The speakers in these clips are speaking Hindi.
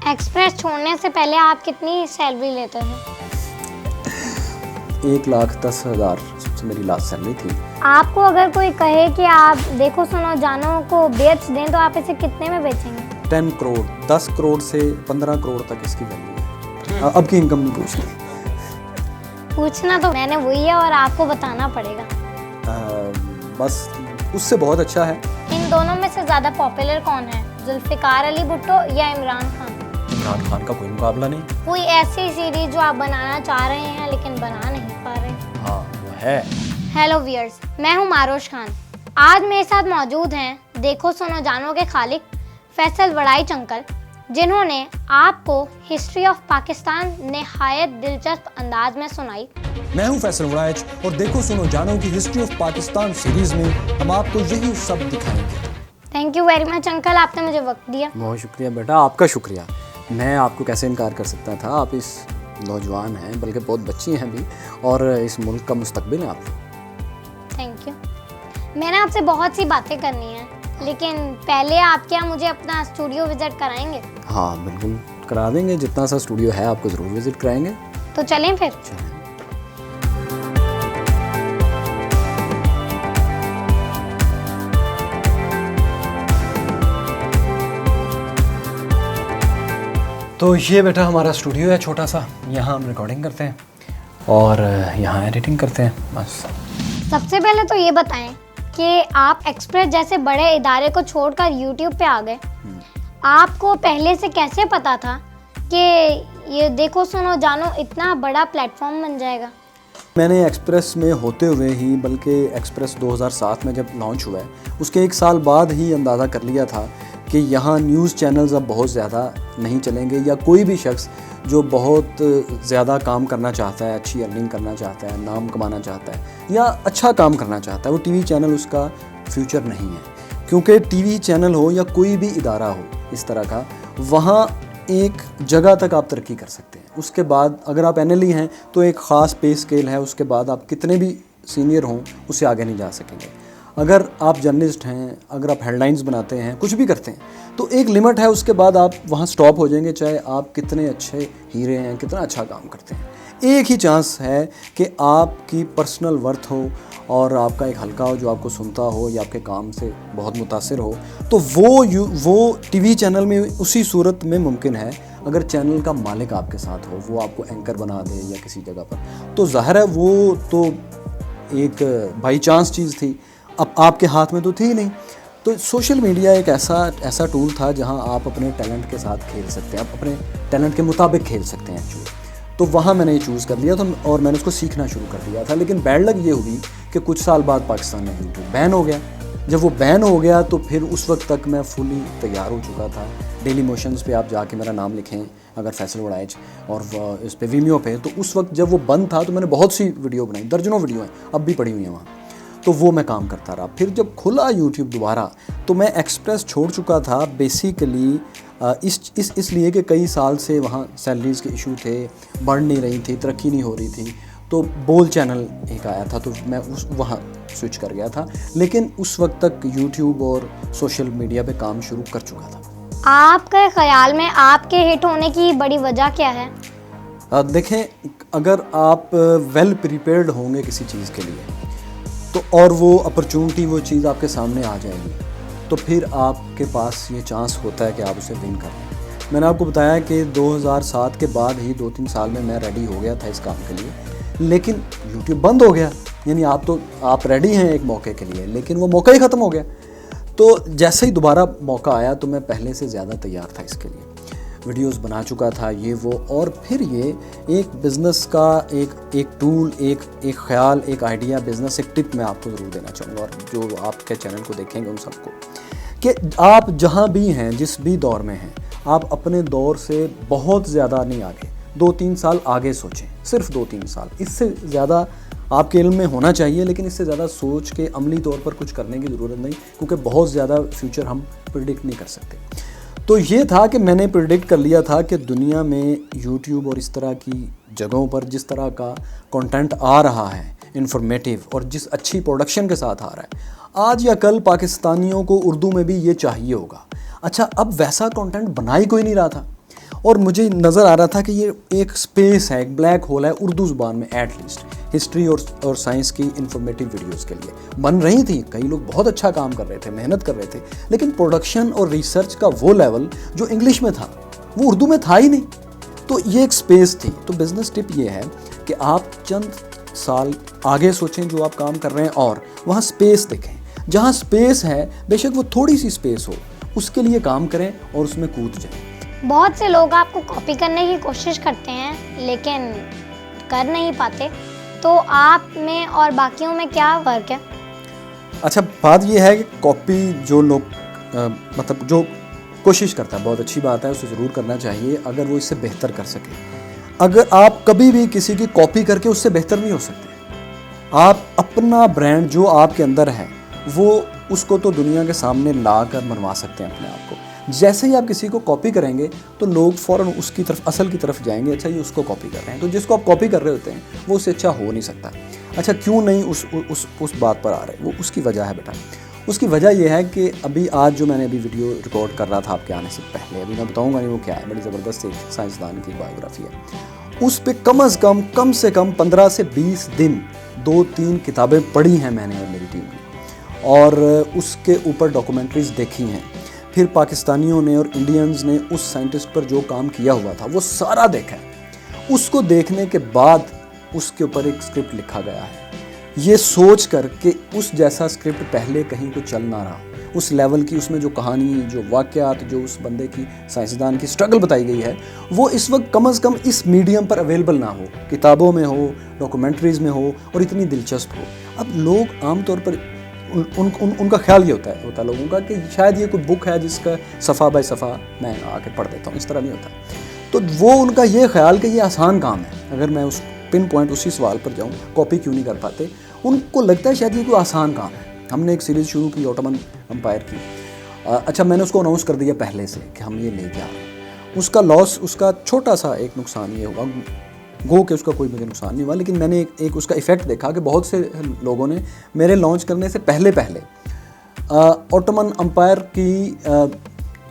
एक्सप्रेस छोड़ने से पहले आप कितनी सैलरी लेते थे? 1,10,000 सबसे मेरी लास्ट सैलरी थी। आपको अगर कोई कहे कि आप देखो सुनो जानो को बेच दें तो आप इसे कितने में बेचेंगे? 10 करोड़, 10 करोड़ से 15 करोड़ तक इसकी वैल्यू है। अब की इनकम नहीं पूछनी। पूछना तो मैंने वही है और आपको बताना पड़ेगा। बस उससे बहुत अच्छा है। इन दोनों में से ज़्यादा पॉपुलर कौन है, जुल्फ़िकार अली भुट्टो या इमरान खान? इमरान खान का कोई मुकाबला नहीं। कोई ऐसी सीरीज जो आप बनाना चाह रहे हैं लेकिन बना नहीं पा रहे? हाँ वो है। हेलो व्यूअर्स, मैं हूं मारोश खान। आज मेरे साथ मौजूद हैं देखो सुनो जानो के खालिक फैसल वड़ाइच अंकल, जिन्होंने आपको हिस्ट्री ऑफ पाकिस्तान निहायत दिलचस्प अंदाज में सुनाई। मैं हूं फैसल वड़ाइच और देखो सुनो जानो की हिस्ट्री ऑफ पाकिस्तान सीरीज में हम आपको यही सब दिखाएंगे। Thank you very much uncle, आपने मुझे वक्त दिया। बहुत शुक्रिया बेटा, आपका शुक्रिया। मैं आपको कैसे इनकार कर सकता था। आप इस नौजवान हैं, बल्कि बहुत बच्ची हैं भी, और इस मुल्क का मुस्तकबिल है आप। Thank you. मैंने आपसे बहुत सी बातें करनी है, लेकिन पहले आप क्या मुझे अपना स्टूडियो विजिट कराएंगे? हाँ बिल्कुल करा देंगे, जितना सा स्टूडियो है आपको ज़रूर विजिट कराएंगे। तो चलें फिर। तो ये बेटा हमारा स्टूडियो है छोटा सा, यहाँ हम रिकॉर्डिंग करते हैं और यहाँ एडिटिंग करते हैं बस। सबसे पहले तो ये बताएं कि आप एक्सप्रेस जैसे बड़े इदारे को छोड़कर यूट्यूब पे आ गए। आपको पहले से कैसे पता था कि ये देखो सुनो जानो इतना बड़ा प्लेटफॉर्म बन जाएगा? मैंने एक्सप्रेस में होते हुए ही, बल्कि एक्सप्रेस 2007 में जब लॉन्च हुआ है उसके 1 साल बाद ही अंदाज़ा कर लिया था कि यहाँ न्यूज़ चैनल्स अब बहुत ज़्यादा नहीं चलेंगे, या कोई भी शख्स जो बहुत ज़्यादा काम करना चाहता है, अच्छी अर्निंग करना चाहता है, नाम कमाना चाहता है या अच्छा काम करना चाहता है, वो टीवी चैनल उसका फ्यूचर नहीं है। क्योंकि टीवी चैनल हो या कोई भी इदारा हो इस तरह का, वहाँ एक जगह तक आप तरक्की कर सकते हैं। उसके बाद अगर आप एनएलई हैं तो एक ख़ास पे स्केल है, उसके बाद आप कितने भी सीनियर हों उससे आगे नहीं जा सकेंगे। अगर आप जर्नलिस्ट हैं, अगर आप हेडलाइंस बनाते हैं, कुछ भी करते हैं, तो एक लिमिट है, उसके बाद आप वहाँ स्टॉप हो जाएंगे, चाहे आप कितने अच्छे हीरे हैं, कितना अच्छा काम करते हैं। एक ही चांस है कि आपकी पर्सनल वर्थ हो और आपका एक हल्का हो जो आपको सुनता हो या आपके काम से बहुत मुतासिर हो, तो वो टीवी चैनल में उसी सूरत में मुमकिन है अगर चैनल का मालिक आपके साथ हो, वो आपको एंकर बना दे या किसी जगह पर। तो ज़ाहिर है वो तो एक बाई चांस चीज़ थी, अब आपके हाथ में तो थी ही नहीं। तो सोशल मीडिया एक ऐसा टूल था जहां आप अपने टैलेंट के साथ खेल सकते हैं, आप अपने टैलेंट के मुताबिक खेल सकते हैं एक्चुअली। तो वहां मैंने ये चूज़ कर लिया था और मैंने उसको सीखना शुरू कर दिया था। लेकिन बैड लक ये हुई कि कुछ साल बाद पाकिस्तान में यूट्यूब बैन हो गया। जब वो बैन हो गया तो फिर उस वक्त तक मैं फुली तैयार हो चुका था। डेली मोशंस पे आप जाके मेरा नाम लिखें अगर फैसल वड़ाइच, और इस पे वीमियो पे, तो उस वक्त जब वो बंद था तो मैंने बहुत सी वीडियो बनाई, दर्जनों वीडियो हैं, अब भी पड़ी हुई हैं वहाँ। तो वो मैं काम करता रहा। फिर जब खुला यूट्यूब दोबारा, तो मैं एक्सप्रेस छोड़ चुका था बेसिकली इसलिए कि कई साल से वहाँ सैलरीज़ के इशू थे, बढ़ नहीं रही थी, तरक्की नहीं हो रही थी। तो बोल चैनल एक आया था तो मैं वहाँ स्विच कर गया था। लेकिन उस वक्त तक यूट्यूब और सोशल मीडिया पे काम शुरू कर चुका था। आपके ख्याल में आपके हिट होने की बड़ी वजह क्या है? देखें, अगर आप वेल प्रिपेयर्ड होंगे किसी चीज़ के लिए तो, और वो अपॉर्चुनिटी, वो चीज़ आपके सामने आ जाएगी, तो फिर आपके पास ये चांस होता है कि आप उसे विन कर लें। मैंने आपको बताया कि 2007 के बाद ही 2-3 साल में मैं रेडी हो गया था इस काम के लिए, लेकिन यूट्यूब बंद हो गया। यानी आप रेडी हैं एक मौके के लिए, लेकिन वो मौका ही ख़त्म हो गया। तो जैसे ही दोबारा मौका आया तो मैं पहले से ज़्यादा तैयार था इसके लिए, वीडियोस बना चुका था ये वो। और फिर ये एक बिज़नेस का एक टूल, एक ख्याल, एक आइडिया, बिज़नेस एक टिप मैं आपको ज़रूर देना चाहूँगा, और जो आपके चैनल को देखेंगे उन सबको, कि आप जहाँ भी हैं, जिस भी दौर में हैं, आप अपने दौर से बहुत ज़्यादा नहीं आगे, 2-3 साल आगे सोचें, सिर्फ 2-3 साल। इससे ज़्यादा आपके इल्म में होना चाहिए, लेकिन इससे ज़्यादा सोच के अमली तौर पर कुछ करने की ज़रूरत नहीं, क्योंकि बहुत ज़्यादा फ्यूचर हम प्रिडिक्ट नहीं कर सकते। तो ये था कि मैंने प्रिडिक्ट कर लिया था कि दुनिया में यूट्यूब और इस तरह की जगहों पर जिस तरह का कंटेंट आ रहा है इन्फॉर्मेटिव, और जिस अच्छी प्रोडक्शन के साथ आ रहा है, आज या कल पाकिस्तानियों को उर्दू में भी ये चाहिए होगा। अच्छा, अब वैसा कंटेंट बना ही कोई नहीं रहा था, और मुझे नज़र आ रहा था कि ये एक स्पेस है, एक ब्लैक होल है उर्दू ज़ुबान में एट लीस्ट, हिस्ट्री और साइंस की इंफॉर्मेटिव वीडियोस के लिए बन रही थी। कई लोग बहुत अच्छा काम कर रहे थे, मेहनत कर रहे थे, लेकिन प्रोडक्शन और रिसर्च का वो लेवल जो इंग्लिश में था वो उर्दू में था ही नहीं। तो ये एक स्पेस थी। तो बिज़नेस टिप ये है कि आप चंद साल आगे सोचें जो आप काम कर रहे हैं और वहाँ स्पेस देखें। जहाँ स्पेस है, बेशक वो थोड़ी सी स्पेस हो, उसके लिए काम करें और उसमें कूद जाएं। बहुत से लोग आपको कॉपी करने की कोशिश करते हैं लेकिन कर नहीं पाते, तो आप में और बाकियों में क्या फ़र्क है? अच्छा, बात ये है कि कॉपी जो लोग मतलब जो कोशिश करता है, बहुत अच्छी बात है, उसे ज़रूर करना चाहिए अगर वो इससे बेहतर कर सके। अगर आप कभी भी किसी की कॉपी करके उससे बेहतर नहीं हो सकते। आप अपना ब्रांड जो आपके अंदर है वो उसको तो दुनिया के सामने ला कर मनवा सकते हैं अपने आप को। जैसे ही आप किसी को कॉपी करेंगे तो लोग फ़ौरन उसकी तरफ, असल की तरफ जाएंगे। अच्छा, ये उसको कॉपी कर रहे हैं, तो जिसको आप कॉपी कर रहे होते हैं वो उससे अच्छा हो नहीं सकता। अच्छा, क्यों नहीं उस बात पर आ रहे, वो उसकी वजह है बेटा। उसकी वजह यह है कि अभी आज जो मैंने अभी वीडियो रिकॉर्ड कर रहा था आपके आने से पहले, अभी मैं बताऊंगा नहीं वो क्या है, बड़ी ज़बरदस्त एक साइंसदान की बायोग्राफी है। उस पर कम से कम 15 से 20 दिन 2-3 किताबें पढ़ी हैं मैंने और मेरी टीम ने, और उसके ऊपर डॉक्यूमेंट्रीज़ देखी हैं। फिर पाकिस्तानियों ने और इंडियंस ने उस साइंटिस्ट पर जो काम किया हुआ था वो सारा देखा है। उसको देखने के बाद उसके ऊपर एक स्क्रिप्ट लिखा गया है, ये सोच कर कि उस जैसा स्क्रिप्ट पहले कहीं को चल ना रहा, उस लेवल की उसमें जो कहानी, जो वाक़यात, जो उस बंदे की, साइंसदान की स्ट्रगल बताई गई है, वो इस वक्त कम से कम इस मीडियम पर अवेलेबल ना हो, किताबों में हो, डॉक्यूमेंट्रीज़ में हो और इतनी दिलचस्प हो। अब लोग आमतौर पर उनका ख्याल ये होता है लोगों का कि शायद ये कोई बुक है जिसका सफ़ा बाय सफ़ा मैं आके पढ़ देता हूँ, इस तरह नहीं होता। तो वो उनका ये ख्याल कि ये आसान काम है। अगर मैं उस पिन पॉइंट उसी सवाल पर जाऊँ, कॉपी क्यों नहीं कर पाते, उनको लगता है शायद ये कोई आसान काम है। हमने एक सीरीज़ शुरू की ऑटोमन एम्पायर की। अच्छा, मैंने उसको अनाउंस कर दिया पहले से कि हम ये लेके आ रहे हैं। उसका लॉस, उसका छोटा सा एक नुकसान ये हुआ गो कि उसका कोई मुझे नुकसान नहीं हुआ, लेकिन मैंने एक उसका इफ़ेक्ट देखा कि बहुत से लोगों ने मेरे लॉन्च करने से पहले ऑटोमन एम्पायर की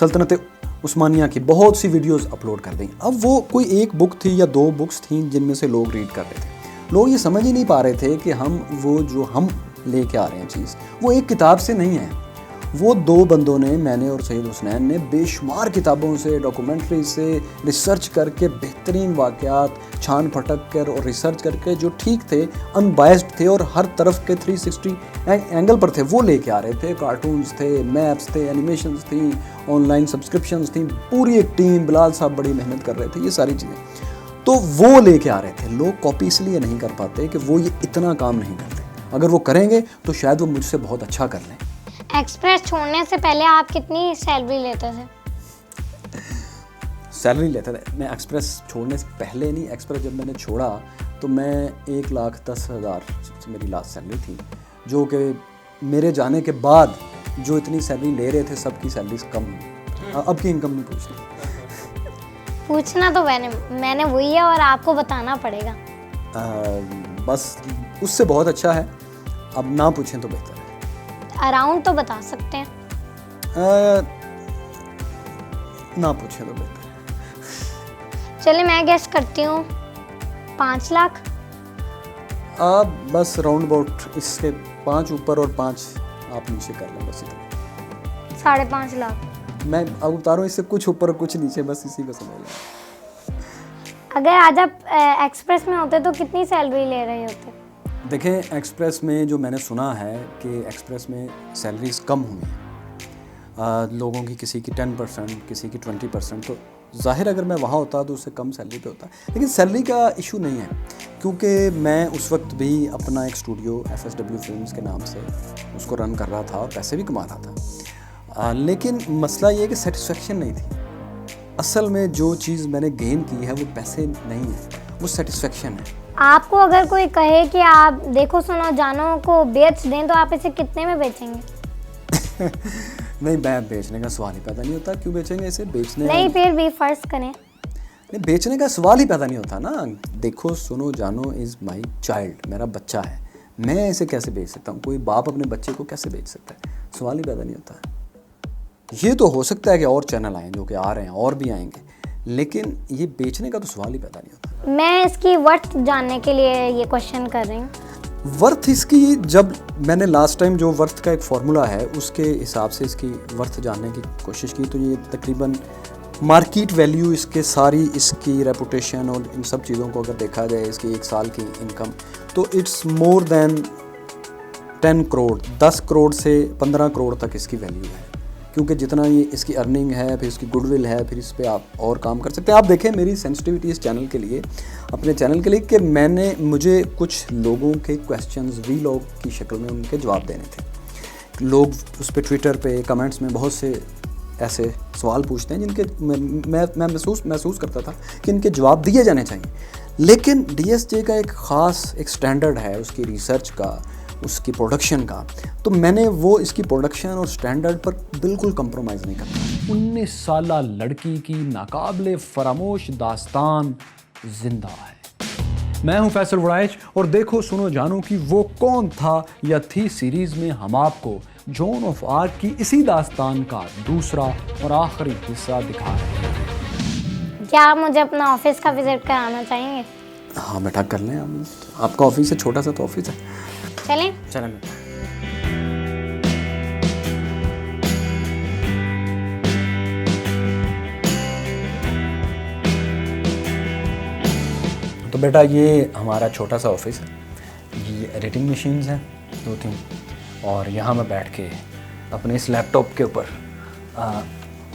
सल्तनत उस्मानिया की बहुत सी वीडियोस अपलोड कर दी। अब वो कोई एक बुक थी या 2 बुक्स थी जिनमें से लोग रीड कर रहे थे। लोग ये समझ ही नहीं पा रहे थे कि हम लेके आ रहे हैं चीज़ वो एक किताब से नहीं है। वो 2 बंदों ने, मैंने और सईद हुसनैन ने, बेशुमार किताबों से, डॉक्यूमेंट्री से रिसर्च करके, बेहतरीन वाक़यात छान फटक कर और रिसर्च करके जो ठीक थे, अनबायस्ड थे और हर तरफ के 360 एंगल पर थे, वो लेके आ रहे थे। कार्टून्स थे, मैप्स थे, एनिमेशंस थी, ऑनलाइन सब्सक्रिप्शंस थी, पूरी एक टीम, बिलाल साहब बड़ी मेहनत कर रहे थे, ये सारी चीज़ें तो वो लेके आ रहे थे। लोग कॉपी इसलिए नहीं कर पाते कि वो ये इतना काम नहीं करते। अगर वो करेंगे तो शायद वो मुझसे बहुत अच्छा कर लें। एक्सप्रेस छोड़ने से पहले आप कितनी सैलरी लेते थे? सैलरी लेते थे मैं एक्सप्रेस छोड़ने से पहले नहीं, एक्सप्रेस जब मैंने छोड़ा तो मैं 1,10,000 मेरी लास्ट सैलरी थी, जो कि मेरे जाने के बाद जो इतनी सैलरी ले रहे थे सबकी सैलरी कम हुई। अब की इनकम नहीं पूछना तो मैंने वही है और आपको बताना पड़ेगा। बस उससे बहुत अच्छा है, अब ना पूछें तो बेहतर है। अराउंड तो बता सकते हैं। ना पूछें तो बेहतर है। चलिए मैं गेस करती हूँ 5 लाख। बस राउंड अबाउट इसके 5 ऊपर और 5 आप नीचे कर लें, बस इतना। 5.5 लाख। मैं अब बता रहा हूँ, इससे कुछ ऊपर और कुछ नीचे, बस इसी को समझ लें। अगर आज आप एक्सप्रेस में होते तो कितनी सैलरी ले रहे होते? देखें, एक्सप्रेस में जो मैंने सुना है कि एक्सप्रेस में सैलरीज कम हुई हैं लोगों की, किसी की 10%, किसी की 20%। तो ज़ाहिर अगर मैं वहाँ होता तो उससे कम सैलरी पे होता, लेकिन सैलरी का इशू नहीं है, क्योंकि मैं उस वक्त भी अपना एक स्टूडियो FSW फिल्म्स के नाम से उसको रन कर रहा था और पैसे भी कमा रहा था। लेकिन मसला ये है कि सेटिस्फेक्शन नहीं थी। असल में जो चीज़ मैंने गेन की है वो पैसे नहीं है, वो सेटिस्फेक्शन है। आपको अगर कोई कहे कि आप देखो सुनो जानो को बेच दें तो आप इसे कितने में बेचेंगे? नहीं, मैं बेचने का सवाल ही पैदा नहीं होता। क्यों बेचेंगे इसे? बेचने नहीं, फिर भी फर्ज करें। नहीं, बेचने का सवाल ही पैदा नहीं होता ना। देखो सुनो जानो इज़ माई चाइल्ड, मेरा बच्चा है, मैं इसे कैसे बेच सकता हूँ? कोई बाप अपने बच्चे को कैसे बेच सकता है? सवाल ही पैदा नहीं होता। ये तो हो सकता है कि और चैनल आएँ जो कि आ रहे हैं और भी आएंगे, लेकिन ये बेचने का तो सवाल ही पैदा नहीं होता। मैं इसकी वर्थ जानने के लिए ये क्वेश्चन कर रही हूँ। वर्थ इसकी, जब मैंने लास्ट टाइम जो वर्थ का एक फार्मूला है उसके हिसाब से इसकी वर्थ जानने की कोशिश की, तो ये तकरीबन मार्केट वैल्यू इसके सारी, इसकी रेपुटेशन और इन सब चीज़ों को अगर देखा जाए, इसकी एक साल की इनकम, तो it's more than 10 crore, 10 crore से 15 करोड़ तक इसकी वैल्यू है। क्योंकि जितना ये इसकी अर्निंग है, फिर इसकी गुडविल है, फिर इस पर आप और काम कर सकते हैं। आप देखें मेरी सेंसिटिविटी इस चैनल के लिए, अपने चैनल के लिए, कि मुझे कुछ लोगों के क्वेश्चंस वीलॉग की शक्ल में उनके जवाब देने थे। लोग उस पर ट्विटर पे कमेंट्स में बहुत से ऐसे सवाल पूछते हैं जिनके मैं महसूस करता था कि इनके जवाब दिए जाने चाहिए। लेकिन DSJ का एक ख़ास एक स्टैंडर्ड है उसकी रिसर्च का, उसकी प्रोडक्शन का, तो मैंने वो इसकी प्रोडक्शन और स्टैंडर्ड पर बिल्कुल कंप्रोमाइज़ नहीं करता। 19 साला लड़की की नाकाबिले फरामोश दास्तान जिंदा है। मैं हूं फैसल वड़ाइच और देखो सुनो जानो कि वो कौन था या थी सीरीज में हम आपको जोन ऑफ आर्क की इसी दास्तान का दूसरा और आखिरी हिस्सा दिखा रहे हैं। क्या आप मुझे अपना ऑफिस का विजिट कराना चाहेंगे? हाँ बेटा कर लें आप, आपका ऑफिस है, छोटा सा तो ऑफिस है। चलें? चलें। तो बेटा ये हमारा छोटा सा ऑफिस है, ये एडिटिंग मशीन्स हैं 2-3, और यहाँ मैं बैठ के अपने इस लैपटॉप के ऊपर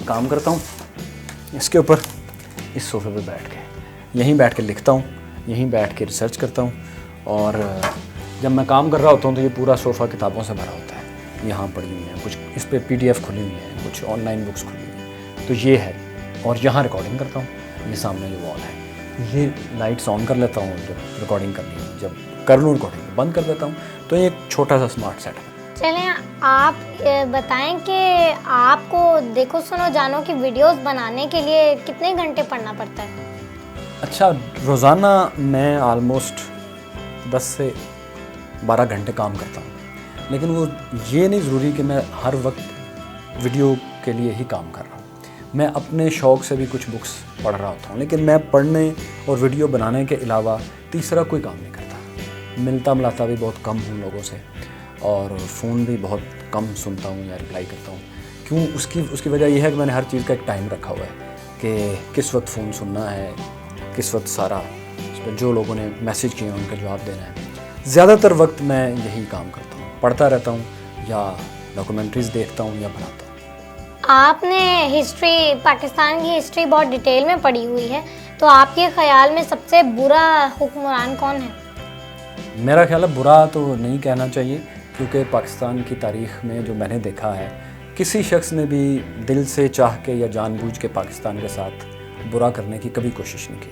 काम करता हूँ। इसके ऊपर इस सोफे पे बैठ के, यहीं बैठ के लिखता हूँ, यहीं बैठ के रिसर्च करता हूँ। और जब मैं काम कर रहा होता हूँ तो ये पूरा सोफ़ा किताबों से भरा होता है। यहाँ पड़ी हुई हैं कुछ, इस पर PDF खुली हुई हैं, कुछ ऑनलाइन बुक्स खुली हुई हैं, तो ये है। और यहाँ रिकॉर्डिंग करता हूँ, ये सामने जो वॉल है, ये लाइट्स ऑन कर लेता हूँ जब रिकॉर्डिंग करनी है, जब कर लूँ रिकॉर्डिंग बंद कर देता हूँ। तो ये एक छोटा सा स्मार्ट सेट है। चलें, आप बताएं कि आपको देखो सुनो जानो की वीडियोस बनाने के लिए कितने घंटे पढ़ना पड़ता है? अच्छा, रोज़ाना मैं आलमोस्ट 10 से 12 घंटे काम करता हूँ, लेकिन वो ये नहीं ज़रूरी कि मैं हर वक्त वीडियो के लिए ही काम कर रहा हूँ। मैं अपने शौक़ से भी कुछ बुक्स पढ़ रहा होता हूँ, लेकिन मैं पढ़ने और वीडियो बनाने के अलावा तीसरा कोई काम नहीं करता। मिलता मिलाता भी बहुत कम हूँ लोगों से, और फ़ोन भी बहुत कम सुनता हूँ या रिप्लाई करता हूँ। क्यों? उसकी वजह यह है कि मैंने हर चीज़ का एक टाइम रखा हुआ है कि किस वक्त फ़ोन सुनना है, किस वक्त सारा उस पर जो लोगों ने मैसेज किए उनका जवाब देना है। ज़्यादातर वक्त मैं यही काम करता हूँ, पढ़ता रहता हूँ या डॉक्यूमेंट्रीज़ देखता हूँ या बनाता हूँ। आपने हिस्ट्री, पाकिस्तान की हिस्ट्री बहुत डिटेल में पढ़ी हुई है, तो आपके ख्याल में सबसे बुरा हुक्मरान कौन है? मेरा ख्याल है बुरा तो नहीं कहना चाहिए, क्योंकि पाकिस्तान की तारीख़ में जो मैंने देखा है, किसी शख्स ने भी दिल से चाह के या जानबूझ के पाकिस्तान के साथ बुरा करने की कभी कोशिश नहीं की।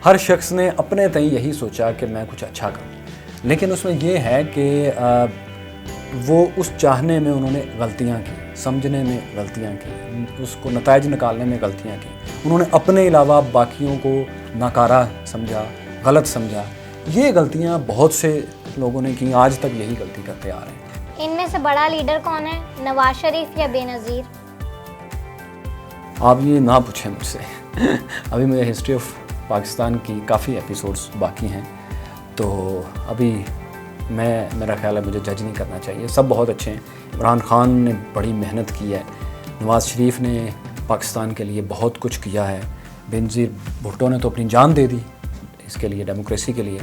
हर शख्स ने अपने तय यही सोचा कि मैं कुछ अच्छा करूं, लेकिन उसमें यह है कि वो उस चाहने में उन्होंने गलतियां की, समझने में गलतियां की, उसको नताइज निकालने में गलतियां की। उन्होंने अपने अलावा बाकियों को नाकारा समझा, गलत समझा। ये गलतियां बहुत से लोगों ने की, आज तक यही गलती करते आ रहे हैं। इनमें से बड़ा लीडर कौन है, नवाज शरीफ या बेनज़ीर? आप ये ना पूछें मुझसे अभी मुझे हिस्ट्री ऑफ पाकिस्तान की काफ़ी एपिसोड्स बाकी हैं, तो अभी मेरा ख्याल है मुझे जज नहीं करना चाहिए। सब बहुत अच्छे हैं। इमरान खान ने बड़ी मेहनत की है, नवाज़ शरीफ ने पाकिस्तान के लिए बहुत कुछ किया है, बेनज़ीर भुट्टो ने तो अपनी जान दे दी इसके लिए, डेमोक्रेसी के लिए।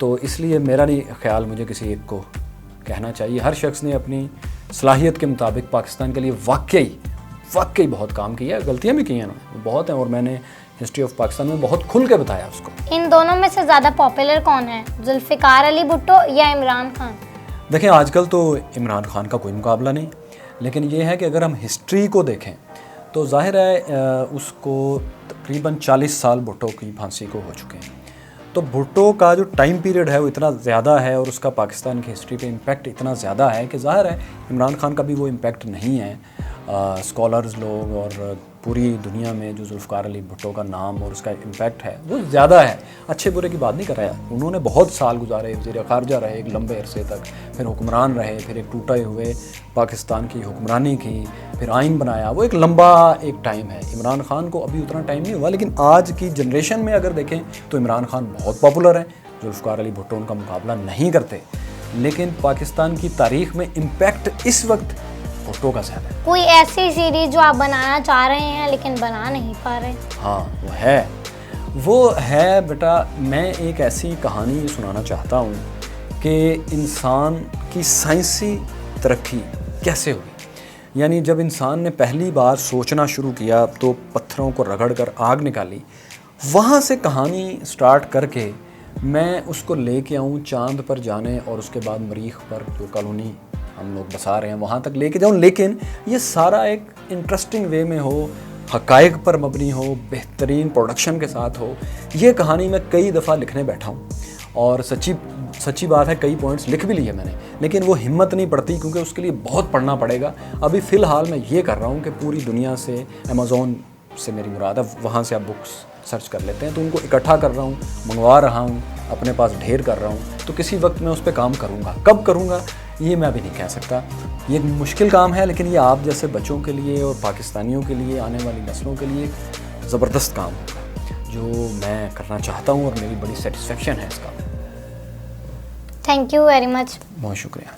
तो इसलिए मेरा नहीं ख्याल मुझे किसी एक को कहना चाहिए। हर शख्स ने अपनी सलाहियत के मुताबिक पाकिस्तान के लिए वाकई बहुत काम किया है। गलतियाँ भी की हैं उन्होंने, बहुत हैं, और मैंने हिस्ट्री ऑफ पाकिस्तान में बहुत खुल के बताया उसको। इन दोनों में से ज़्यादा पॉपुलर कौन है, जुल्फ़िकार अली भुट्टो या इमरान खान? देखें, आजकल तो इमरान खान का कोई मुकाबला नहीं, लेकिन ये है कि अगर हम हिस्ट्री को देखें तो जाहिर है उसको तकरीबन 40 साल भुट्टो की फांसी को हो चुके हैं। तो भुट्टो का जो टाइम पीरियड है वो इतना ज़्यादा है, और उसका पाकिस्तान की हिस्ट्री पे इम्पैक्ट इतना ज़्यादा है कि ज़ाहिर है इमरान खान का भी वो इम्पैक्ट नहीं है। स्कॉलर्स लोग और पूरी दुनिया में जो जुल्फ़िकार अली भुट्टो का नाम और उसका इम्पैक्ट है वो ज़्यादा है। अच्छे बुरे की बात नहीं कर रहा है, उन्होंने बहुत साल गुजारे, वज़ीर ख़ारजा रहे एक लंबे अरसे तक, फिर हुक्मरान रहे, फिर एक टूटे हुए पाकिस्तान की हुक्मरानी की, फिर आइन बनाया, वो एक लंबा एक टाइम है। इमरान खान को अभी उतना टाइम नहीं हुआ, लेकिन आज की जनरेशन में अगर देखें तो इमरान खान बहुत पॉपुलर है, जुल्फ़िकार अली भुट्टो उनका मुकाबला नहीं करते। लेकिन पाकिस्तान की तारीख़ में इम्पैक्ट इस वक्त भुट्टो का ज़्यादा है। कोई ऐसी सीरीज जो आप बनाना चाह रहे हैं लेकिन बना नहीं पा रहे? हाँ वो है बेटा, मैं एक ऐसी कहानी सुनाना चाहता हूँ कि इंसान की साइंसी तरक्की कैसे हुई। यानी जब इंसान ने पहली बार सोचना शुरू किया तो पत्थरों को रगड़ कर आग निकाली, वहाँ से कहानी स्टार्ट करके मैं उसको लेके आऊँ चांद पर जाने और उसके बाद मरीख पर जो कॉलोनी हम लोग बसा रहे हैं वहाँ तक लेके जाऊँ, लेकिन ये सारा एक इंटरेस्टिंग वे में हो, हक़ाइक़ पर मबनी हो, बेहतरीन प्रोडक्शन के साथ हो। ये कहानी मैं कई दफ़ा लिखने बैठा हूँ और सच्ची बात है कई पॉइंट्स लिख भी लिए मैंने, लेकिन वो हिम्मत नहीं पड़ती क्योंकि उसके लिए बहुत पढ़ना पड़ेगा। अभी फ़िलहाल मैं ये कर रहा हूँ कि पूरी दुनिया से, अमेज़ॉन से मेरी मुराद है, वहाँ से आप बुक्स सर्च कर लेते हैं, तो उनको इकट्ठा कर रहा हूँ, मंगवा रहा हूँ, अपने पास ढेर कर रहा हूँ। तो किसी वक्त मैं उस पर काम करूँगा, कब करूँगा ये मैं अभी नहीं कह सकता। ये एक मुश्किल काम है, लेकिन ये आप जैसे बच्चों के लिए और पाकिस्तानियों के लिए, आने वाली नस्लों के लिए एक ज़बरदस्त काम होगा जो मैं करना चाहता हूँ और मेरी बड़ी सेटिस्फेक्शन है इसका। Thank you very much. बहुत शुक्रिया।